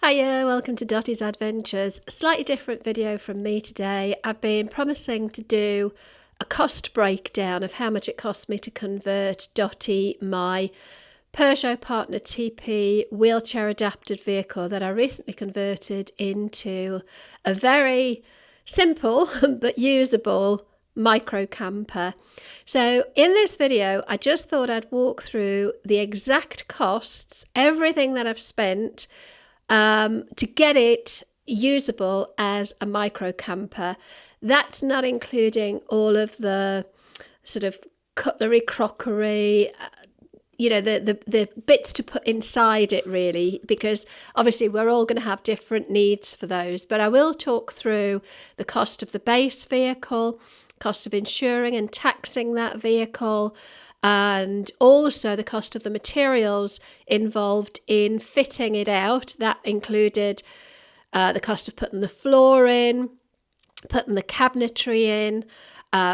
Hiya, welcome to Dottie's Adventures. Slightly different video from me today. I've been promising to do a cost breakdown of how much it costs me to convert Dottie, my Peugeot Partner Tepee wheelchair adapted vehicle that I recently converted into a very simple but usable micro camper. So in this video, I just thought I'd walk through the exact costs, everything that I've spent to get it usable as a micro camper. That's not including all of the sort of cutlery, crockery, the bits to put inside it really, because obviously we're all going to have different needs for those. But I will talk through the cost of the base vehicle, cost of insuring and taxing that vehicle, and also the cost of the materials involved in fitting it out. That included the cost of putting the floor in, putting the cabinetry in,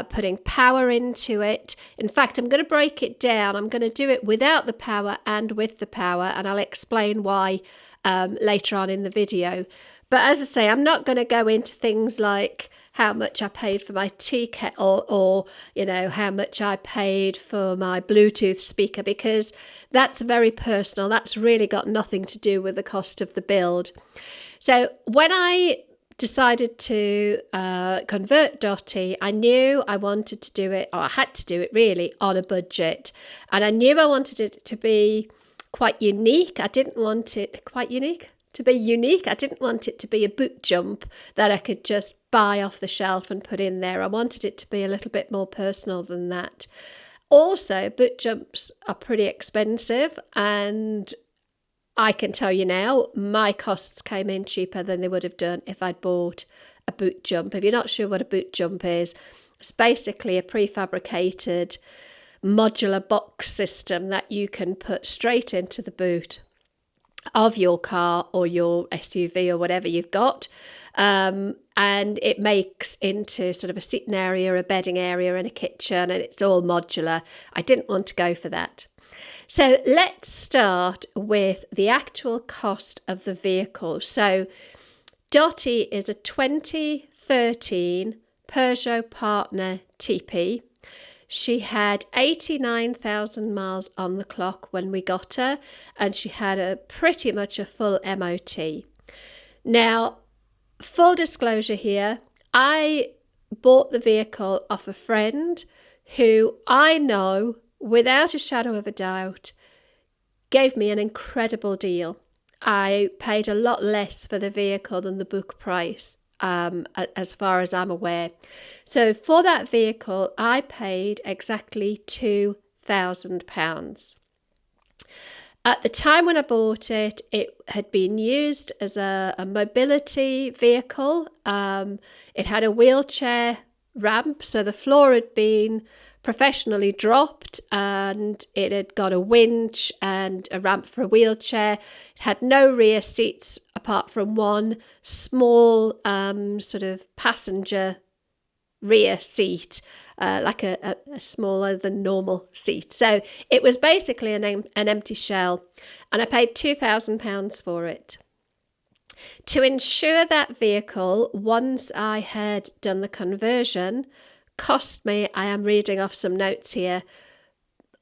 putting power into it. In fact, I'm going to break it down. I'm going to do it without the power and with the power, and I'll explain why later on in the video. But as I say, I'm not going to go into things like how much I paid for my tea kettle or, how much I paid for my Bluetooth speaker, because that's very personal. That's really got nothing to do with the cost of the build. So when I decided to convert Dottie, I knew I wanted to do it, or I had to do it really, on a budget. And I knew I wanted it to be quite unique. I didn't want it quite unique. To be unique. I didn't want it to be a boot jump that I could just buy off the shelf and put in there. I wanted it to be a little bit more personal than that. Also, boot jumps are pretty expensive, and I can tell you now, my costs came in cheaper than they would have done if I'd bought a boot jump. If you're not sure what a boot jump is, it's basically a prefabricated modular box system that you can put straight into the boot of your car or your SUV or whatever you've got, and it makes into sort of a seating area, a bedding area and a kitchen, and it's all modular. I didn't want to go for that. So let's start with the actual cost of the vehicle. So Dottie is a 2013 Peugeot Partner Tepee. She had 89,000 miles on the clock when we got her, and she had pretty much a full MOT. Now, full disclosure here, I bought the vehicle off a friend who I know, without a shadow of a doubt, gave me an incredible deal. I paid a lot less for the vehicle than the book price, as far as I'm aware. So for that vehicle, I paid exactly £2,000. At the time when I bought it, it had been used as a mobility vehicle. It had a wheelchair ramp, so the floor had been professionally dropped, and it had got a winch and a ramp for a wheelchair. It had no rear seats apart from one small sort of passenger rear seat, like a smaller than normal seat. So it was basically an empty shell, and I paid £2,000 for it. To insure that vehicle, once I had done the conversion, cost me, I am reading off some notes here,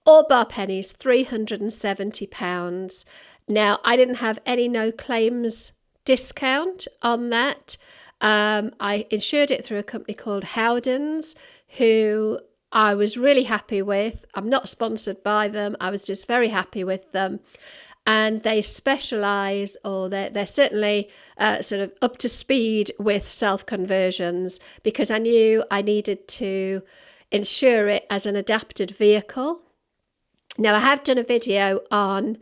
all bar pennies, £370. Now, I didn't have any no claims discount on that. I insured it through a company called Howdens, who I was really happy with. I'm not sponsored by them. I was just very happy with them. And they specialise, or they're certainly sort of up to speed with self-conversions, because I knew I needed to insure it as an adapted vehicle. Now, I have done a video on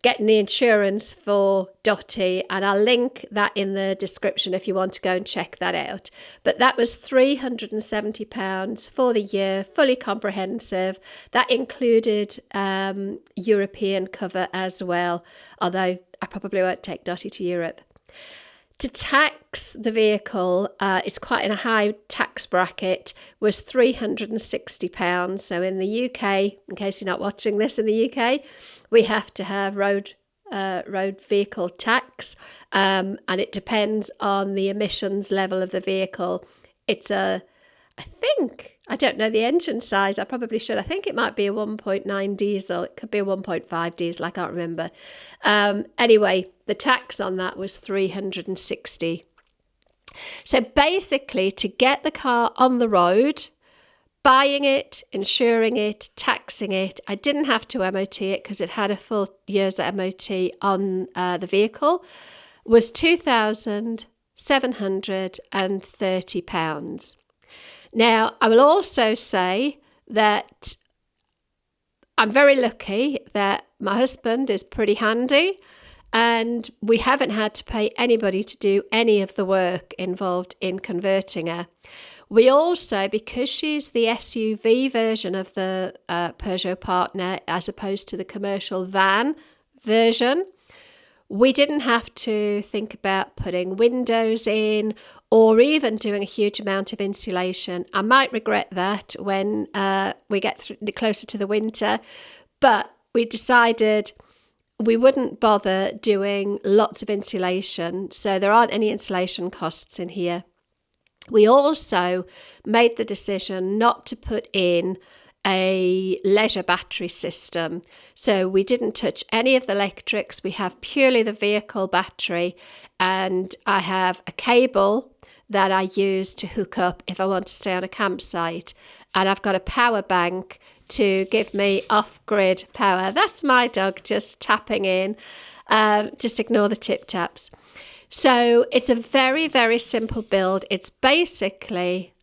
getting the insurance for Dottie, and I'll link that in the description if you want to go and check that out. But that was £370 for the year, fully comprehensive. That included European cover as well, although I probably won't take Dottie to Europe. To tax the vehicle, it's quite in a high tax bracket, was £360. So in the UK, in case you're not watching this in the UK, we have to have road road vehicle tax, and it depends on the emissions level of the vehicle. It's I don't know the engine size. I probably should. I think it might be a 1.9 diesel. It could be a 1.5 diesel. I can't remember. Anyway, the tax on that was 360. So basically, to get the car on the road, buying it, insuring it, taxing it, I didn't have to MOT it because it had a full year's MOT on the vehicle, was £2,730. Now, I will also say that I'm very lucky that my husband is pretty handy and we haven't had to pay anybody to do any of the work involved in converting her. We also, because she's the SUV version of the Peugeot Partner as opposed to the commercial van version, we didn't have to think about putting windows in or even doing a huge amount of insulation. I might regret that when we get closer to the winter, but we decided we wouldn't bother doing lots of insulation, so there aren't any insulation costs in here. We also made the decision not to put in a leisure battery system. So we didn't touch any of the electrics. We have purely the vehicle battery, and I have a cable that I use to hook up if I want to stay on a campsite. And I've got a power bank to give me off-grid power. That's my dog just tapping in. Just ignore the tip taps. So it's a very, very simple build. It's basically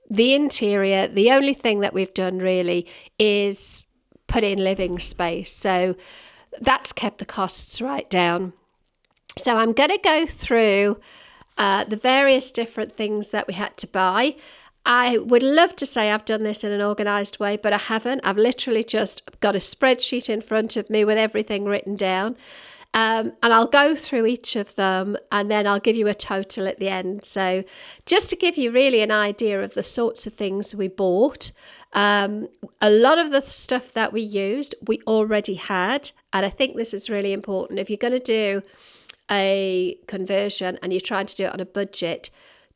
the interior. The only thing that we've done really is put in living space. So that's kept the costs right down. So I'm going to go through the various different things that we had to buy. I would love to say I've done this in an organised way, but I haven't. I've literally just got a spreadsheet in front of me with everything written down. And I'll go through each of them and then I'll give you a total at the end. So just to give you really an idea of the sorts of things we bought, a lot of the stuff that we used, we already had. And I think this is really important. If you're going to do a conversion and you're trying to do it on a budget,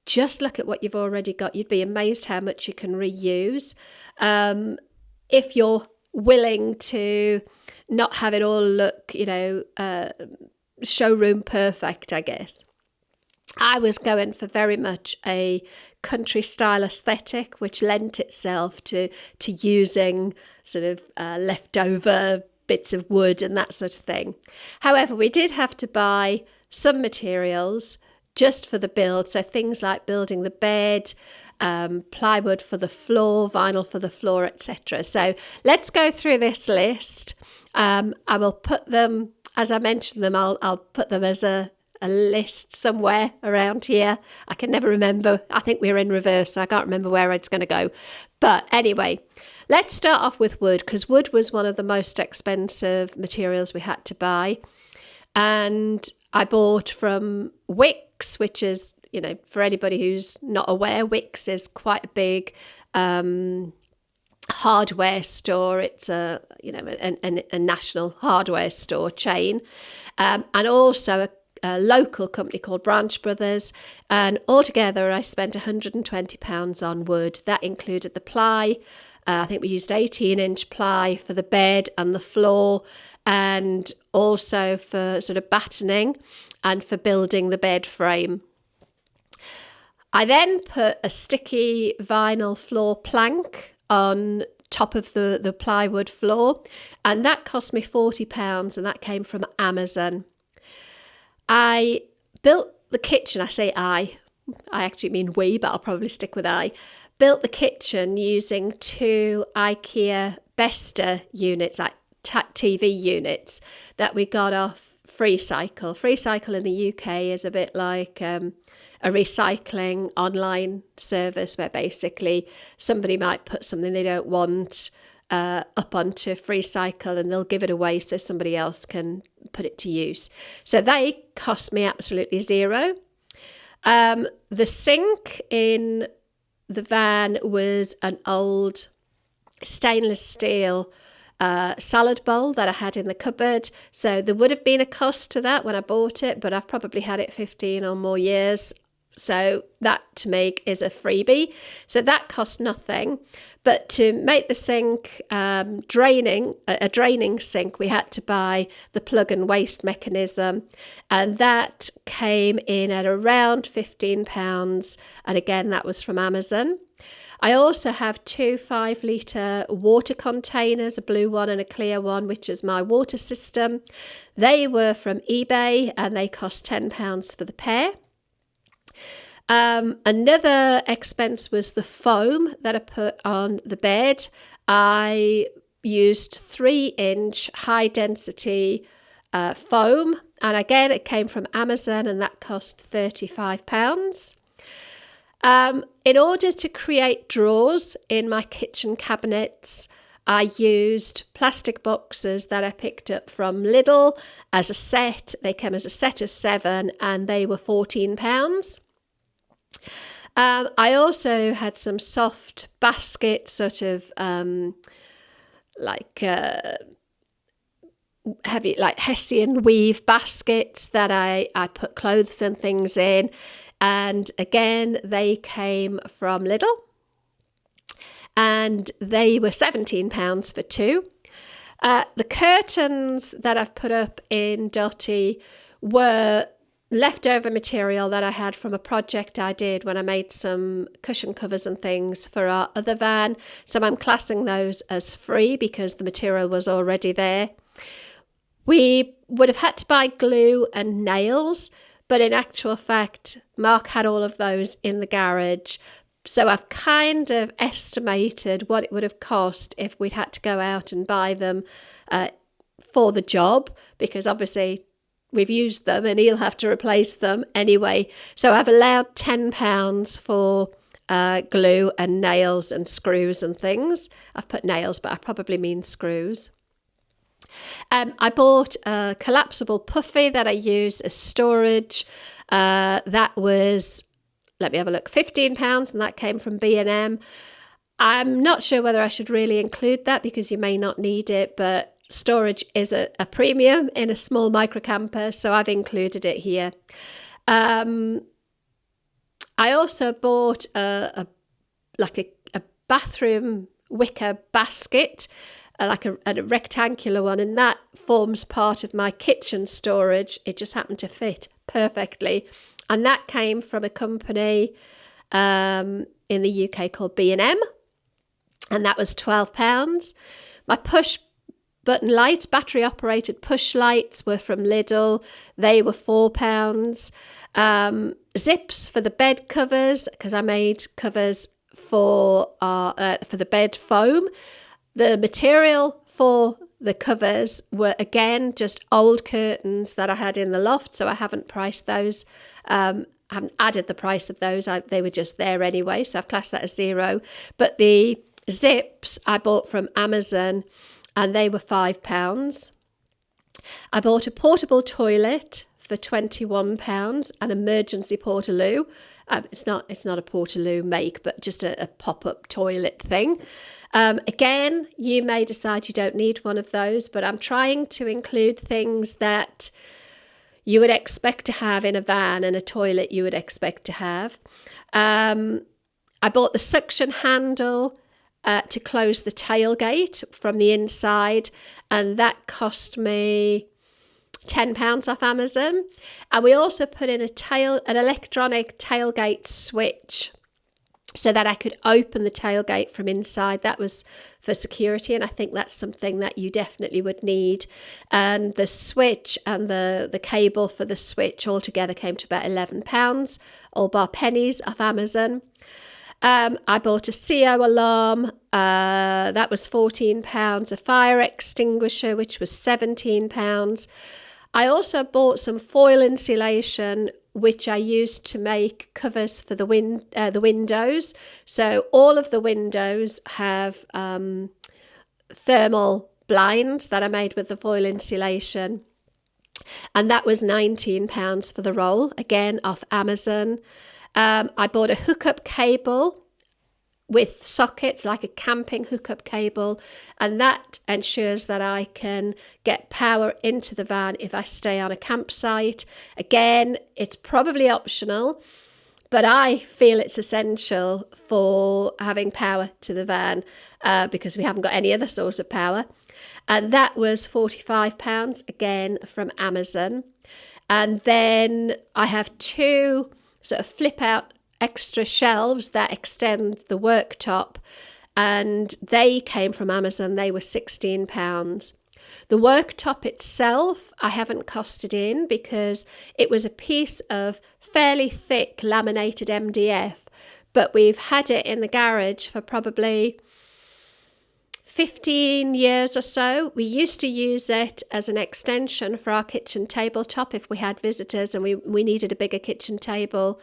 just look at what you've already got. You'd be amazed how much you can reuse. If you're willing to not have it all look, showroom perfect, I guess. I was going for very much a country style aesthetic, which lent itself to using sort of leftover bits of wood and that sort of thing. However, we did have to buy some materials just for the build. So things like building the bed, plywood for the floor, vinyl for the floor, etc. So let's go through this list. I will put them, as I mentioned them, I'll put them as a list somewhere around here. I can never remember. I think we're in reverse, so I can't remember where it's going to go. But anyway, let's start off with wood, because wood was one of the most expensive materials we had to buy. And I bought from Wicks, which is, for anybody who's not aware, Wicks is quite a big hardware store. It's a national hardware store chain, and also a local company called Branch Brothers. And altogether, I spent £120 on wood. That included the ply. I think we used 18-inch ply for the bed and the floor, and also for sort of battening and for building the bed frame. I then put a sticky vinyl floor plank on top of the plywood floor, and that cost me £40, and that came from Amazon. I built the kitchen. I say I actually mean we, but I'll probably stick with I. Built the kitchen using 2 IKEA Besta units, like TV units, that we got off FreeCycle. FreeCycle in the UK is a bit like a recycling online service where basically somebody might put something they don't want up onto FreeCycle and they'll give it away so somebody else can put it to use. So they cost me absolutely zero. The sink in the van was an old stainless steel salad bowl that I had in the cupboard. So there would have been a cost to that when I bought it, but I've probably had it 15 or more years. So that to me is a freebie. So that cost nothing. But to make the sink a draining sink, we had to buy the plug and waste mechanism. And that came in at around £15. And again, that was from Amazon. I also have 2 5-litre water containers, a blue one and a clear one, which is my water system. They were from eBay and they cost £10 for the pair. Another expense was the foam that I put on the bed. I used 3-inch high density foam, and again it came from Amazon and that cost £35. In order to create drawers in my kitchen cabinets, I used plastic boxes that I picked up from Lidl as a set. They came as a set of 7 and they were £14. I also had some soft baskets, sort of heavy, like Hessian weave baskets that I put clothes and things in. And again, they came from Lidl and they were £17 for 2. The curtains that I've put up in Dottie were leftover material that I had from a project I did when I made some cushion covers and things for our other van. So I'm classing those as free because the material was already there. We would have had to buy glue and nails, but in actual fact, Mark had all of those in the garage. So I've kind of estimated what it would have cost if we'd had to go out and buy them for the job, because obviously we've used them and he'll have to replace them anyway. So I've allowed £10 for glue and nails and screws and things. I've put nails, but I probably mean screws. I bought a collapsible puffy that I use as storage. That was, let me have a look, £15, and that came from B&M. I'm not sure whether I should really include that because you may not need it, but storage is a premium in a small micro camper, so I've included it here. I also bought a bathroom wicker basket, like a rectangular one, and that forms part of my kitchen storage. It just happened to fit perfectly, and that came from a company in the UK called B&M, and that was £12. My push button lights, battery operated push lights, were from Lidl. They were £4. Zips for the bed covers, because I made covers for the bed foam. The material for the covers were, again, just old curtains that I had in the loft, so I haven't priced those. I haven't added the price of those. They were just there anyway, so I've classed that as 0. But the zips I bought from Amazon, and they were £5. I bought a portable toilet for £21, an emergency portaloo. It's not a portaloo make, but just a pop-up toilet thing. Again, you may decide you don't need one of those, but I'm trying to include things that you would expect to have in a van and a toilet you would expect to have. I bought the suction handle to close the tailgate from the inside, and that cost me £10 off Amazon. And we also put in an electronic tailgate switch so that I could open the tailgate from inside. That was for security, and I think that's something that you definitely would need. And the switch and the cable for the switch altogether came to about £11, all bar pennies off Amazon. I bought a CO alarm, that was £14, a fire extinguisher, which was £17. I also bought some foil insulation, which I used to make covers for the windows. So all of the windows have thermal blinds that I made with the foil insulation. And that was £19 for the roll, again off Amazon. I bought a hookup cable with sockets like a camping hookup cable, and that ensures that I can get power into the van if I stay on a campsite. Again, it's probably optional, but I feel it's essential for having power to the van because we haven't got any other source of power. And that was £45, again, from Amazon. And then I have two sort of flip out extra shelves that extend the worktop, and they came from Amazon. They were £16. The worktop itself, I haven't costed in because it was a piece of fairly thick laminated MDF, but we've had it in the garage for probably 15 years or so. We used to use it as an extension for our kitchen tabletop if we had visitors and we needed a bigger kitchen table.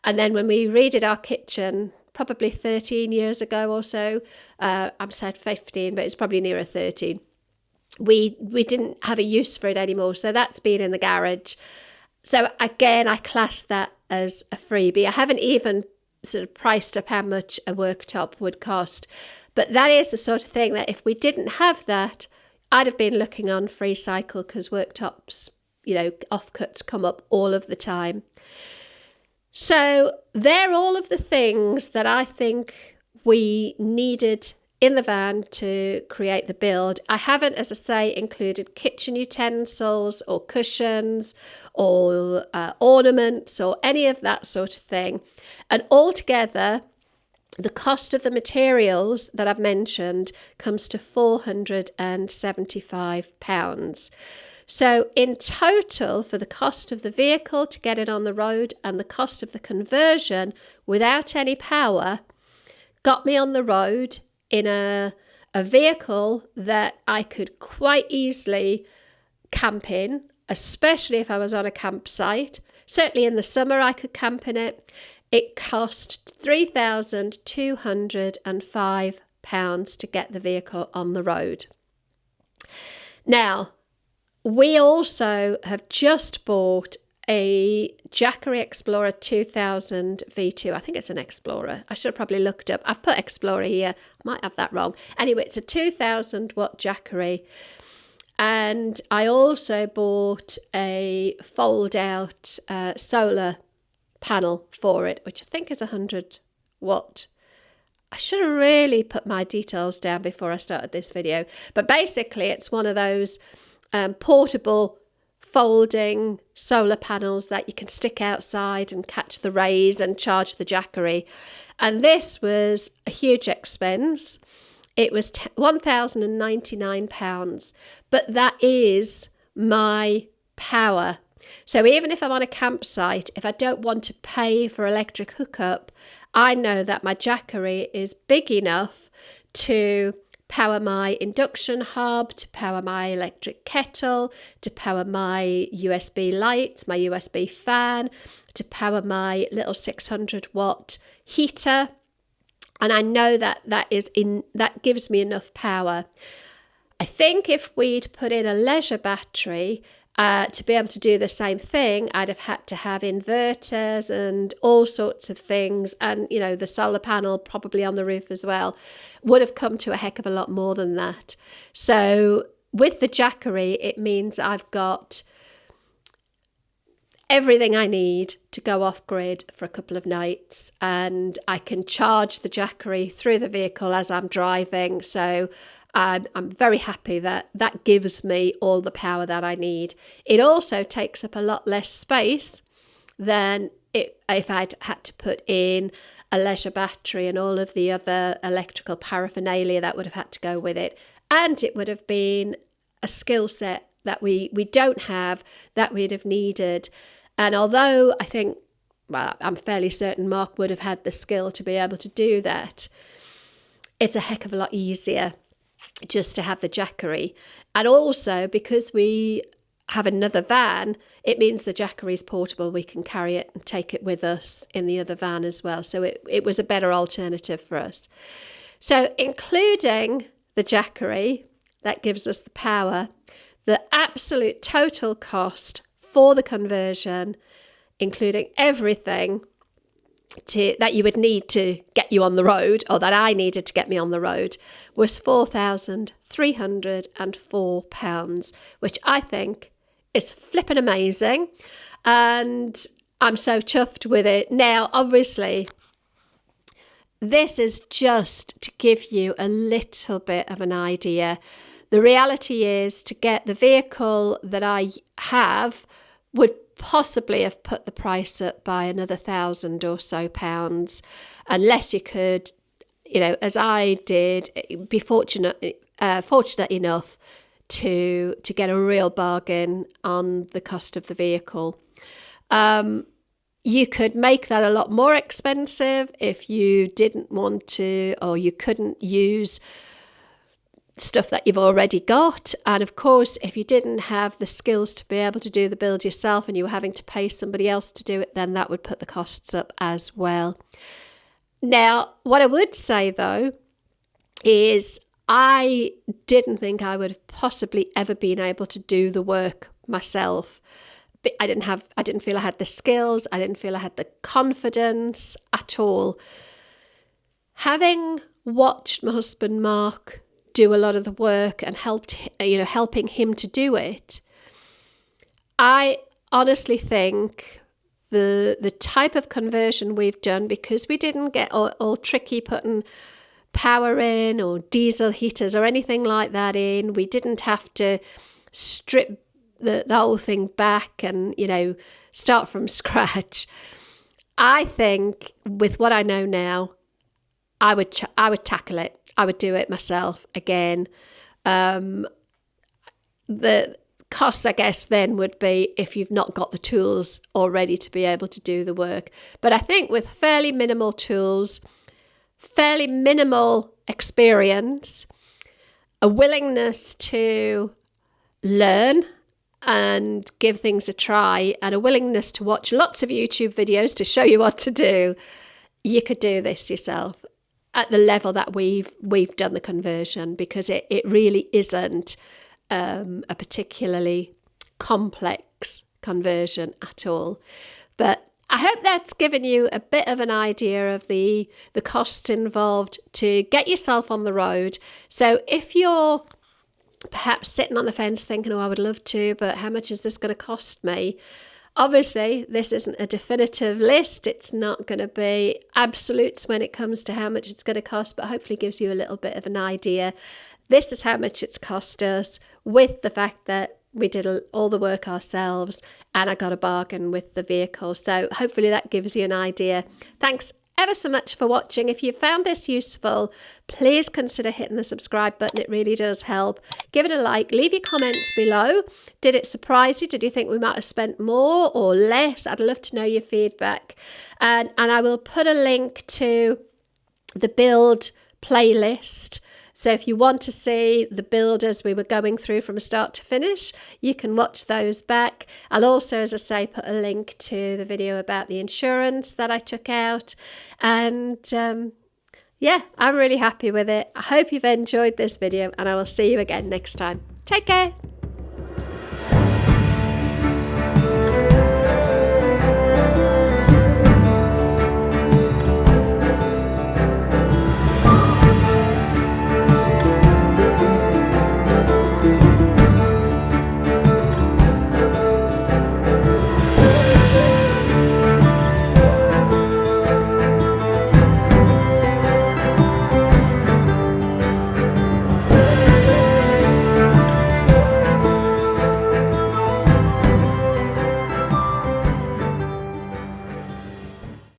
And then when we redid our kitchen, probably 13 years ago or so, I'm said 15, but it's probably nearer 13. We didn't have a use for it anymore, so that's been in the garage. So again, I class that as a freebie. I haven't even sort of priced up how much a worktop would cost, but that is the sort of thing that if we didn't have that, I'd have been looking on Free Cycle, because worktops, offcuts come up all of the time. So they're all of the things that I think we needed in the van to create the build. I haven't, as I say, included kitchen utensils or cushions or ornaments or any of that sort of thing. And altogether, the cost of the materials that I've mentioned comes to £475. So in total, for the cost of the vehicle to get it on the road and the cost of the conversion without any power, got me on the road in a vehicle that I could quite easily camp in, especially if I was on a campsite. Certainly in the summer I could camp in it. It cost £3,205 to get the vehicle on the road. Now, we also have just bought a Jackery Explorer 2000 V2. I think it's an Explorer. I should have probably looked up. I've put Explorer here. I might have that wrong. Anyway, it's a 2000 watt Jackery. And I also bought a fold out solar panel for it, which I think is 100 watt. I should have really put my details down before I started this video. But basically, it's one of those portable folding solar panels that you can stick outside and catch the rays and charge the Jackery. And this was a huge expense. It was £1,099, but that is my power. So even if I'm on a campsite, if I don't want to pay for electric hookup, I know that my Jackery is big enough to power my induction hob, to power my electric kettle, to power my USB lights, my USB fan, to power my little 600 watt heater. And I know that gives me enough power. I think if we'd put in a leisure battery, to be able to do the same thing, I'd have had to have inverters and all sorts of things. And, the solar panel probably on the roof as well would have come to a heck of a lot more than that. So with the Jackery, it means I've got everything I need to go off grid for a couple of nights, and I can charge the Jackery through the vehicle as I'm driving. So I'm very happy that gives me all the power that I need. It also takes up a lot less space than if I'd had to put in a leisure battery and all of the other electrical paraphernalia that would have had to go with it. And it would have been a skill set that we don't have, that we'd have needed. And although I'm fairly certain Mark would have had the skill to be able to do that, it's a heck of a lot easier just to have the Jackery. And also, because we have another van, it means the Jackery is portable. We can carry it and take it with us in the other van as well. So it was a better alternative for us. So including the Jackery, that gives us the power, the absolute total cost for the conversion, including everything, that you would need to get you on the road, or that I needed to get me on the road, was £4,304, which I think is flipping amazing. And I'm so chuffed with it. Now, obviously, this is just to give you a little bit of an idea. The reality is, to get the vehicle that I have would possibly have put the price up by another £1,000 or so, unless you could, as I did, be fortunate enough to get a real bargain on the cost of the vehicle. You could make that a lot more expensive if you didn't want to, or you couldn't use stuff that you've already got. And of course, if you didn't have the skills to be able to do the build yourself and you were having to pay somebody else to do it, then that would put the costs up as well. Now, what I would say though is I didn't think I would have possibly ever been able to do the work myself. I didn't feel I had the skills. I didn't feel I had the confidence at all. Having watched my husband Mark do a lot of the work and helping him to do it, I honestly think the type of conversion we've done, because we didn't get all tricky putting power in or diesel heaters or anything like that in. We didn't have to strip the whole thing back and start from scratch. I think with what I know now, I would tackle it. I would do it myself again. The costs, I guess, then would be if you've not got the tools already to be able to do the work. But I think with fairly minimal tools, fairly minimal experience, a willingness to learn and give things a try, and a willingness to watch lots of YouTube videos to show you what to do, you could do this yourself at the level that we've done the conversion, because it really isn't a particularly complex conversion at all. But I hope that's given you a bit of an idea of the costs involved to get yourself on the road. So if you're perhaps sitting on the fence thinking, I would love to, but how much is this going to cost me? Obviously, this isn't a definitive list. It's not going to be absolutes when it comes to how much it's going to cost, but hopefully gives you a little bit of an idea. This is how much it's cost us, with the fact that we did all the work ourselves and I got a bargain with the vehicle. So hopefully that gives you an idea. Thanks ever so much for watching. If you found this useful, please consider hitting the subscribe button. It really does help. Give it a like. Leave your comments below. Did it surprise you? Did you think we might have spent more or less? I'd love to know your feedback. And I will put a link to the build playlist. So if you want to see the build as we were going through from start to finish, you can watch those back. I'll also, as I say, put a link to the video about the insurance that I took out. And yeah, I'm really happy with it. I hope you've enjoyed this video, and I will see you again next time. Take care.